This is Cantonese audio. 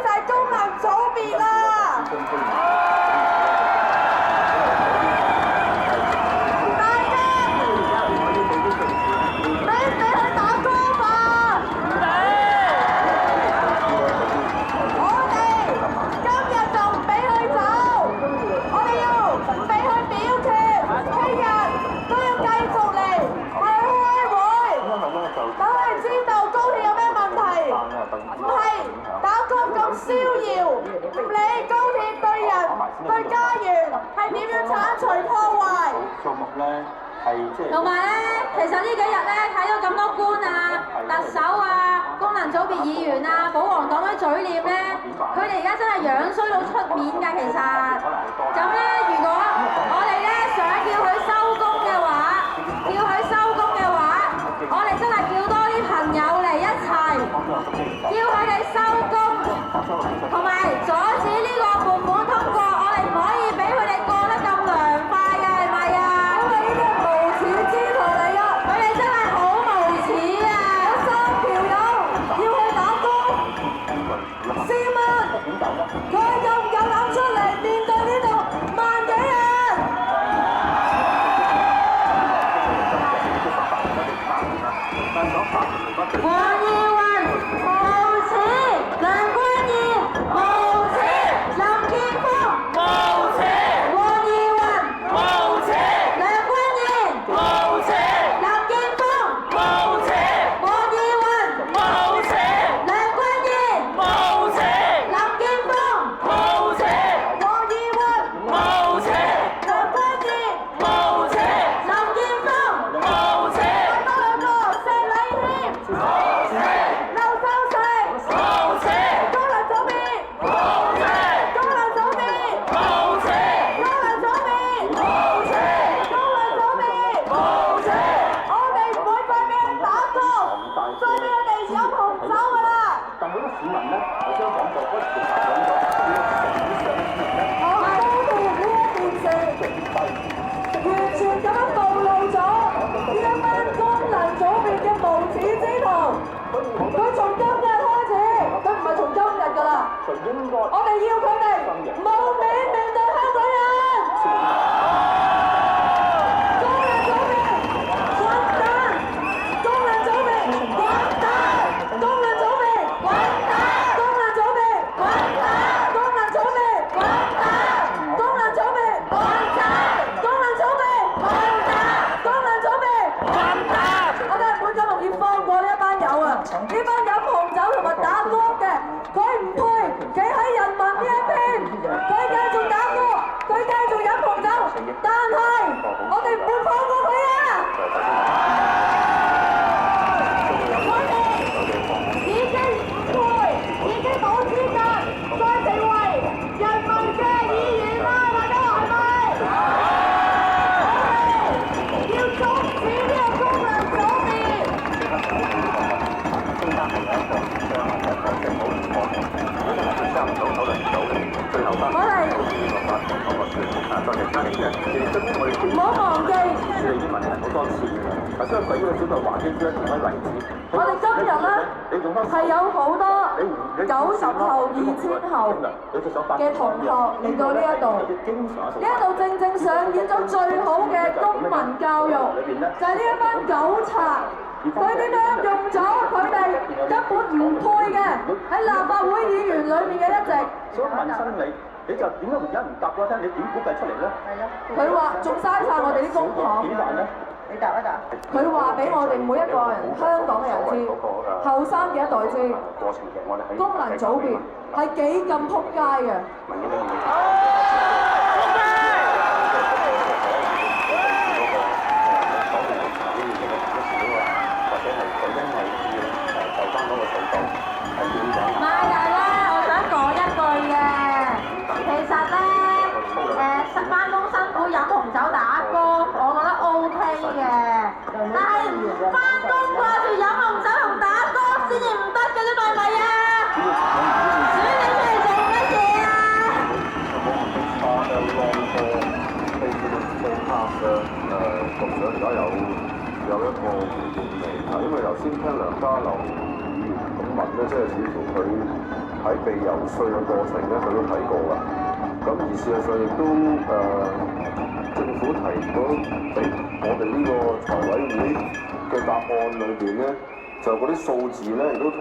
就係功能組別啦。逍遙，唔理高鐵對人對家園係點樣剷除破壞。數目咧係同埋咧，其實呢幾日咧睇到咁多官啊、特首啊、功能組別議員啊、保皇黨嘅嘴臉咧，佢哋而家真係樣衰到出面㗎。其實咁咧，如果我哋咧想叫佢收工嘅話，我哋真係叫多啲朋友嚟一齊，叫佢哋收工。同埋阻止呢個撥款通過，我哋唔可以俾佢哋過得咁涼快嘅，係咪啊？因為呢啲係無恥之徒嚟㗎，佢哋真係好無恥啊！有3條友要去打工，試問佢夠唔夠膽出嚟面對呢度萬幾人？黃耀雲無恥，梁君彥無恥，林健鋒無恥，黃耀雲無恥，梁君彥無恥，林健鋒無恥，黃耀雲無恥，梁君彥無恥，林健鋒無恥，黃耀雲無恥，梁君彥無恥，林健鋒無恥，多兩個石禮謙無恥，劉秀成無恥，功能組別無恥，功能組別無恥，功能組別無恥，功能組別無恥，我哋唔會再俾人打工，再俾佢哋飲紅酒㗎啦！但好多市民咧，我將講過，嗰個調查講咗，我高鐵呢一件事，完全咁樣暴露咗呢一班功能組別嘅無恥之徒。佢從今日開始，佢唔係從今日㗎啦。我哋要佢哋冇面面對香港人。功能組別滾蛋！功能組別滾蛋！功能組別滾蛋！功能組別滾蛋！功能組別滾蛋！功能組別滾蛋！功能組別滾蛋！功能組別滾蛋！我哋唔會咁容易放過呢一班友啊！呢班飲紅酒同埋打歌嘅，佢唔配企喺人民呢一邊，佢繼續打歌，佢繼續飲紅酒，但係我哋唔會放過佢啊！佢哋已經冇資格再成為人民嘅議員啦，大家話係咪？我哋要終止呢個功能組別。唔好忘記，我哋今日咧係有好多90後、2000後嘅同學嚟到呢一度，呢一度正正上演咗最好嘅公民教育，就係呢一班狗賊。佢點樣用咗佢哋根本唔配嘅喺立法會議員裏面嘅一席？想問親你就點解而家唔答我聽？你點估計出嚟咧？佢話仲嘥晒我哋啲公帑。點辦咧？你答一答。佢話俾我哋每一個人香港嘅人知，後生嘅一代知，功能組別係幾咁撲街嘅。有一個回應嚟，因為頭先聽梁家騮議員咁聞咧，即係似乎佢喺被游說嘅過程咧，佢都睇過啦。咁而事實上亦都政府提咗俾我哋呢個財委會嘅答案裏邊咧，就嗰啲數字咧，亦都同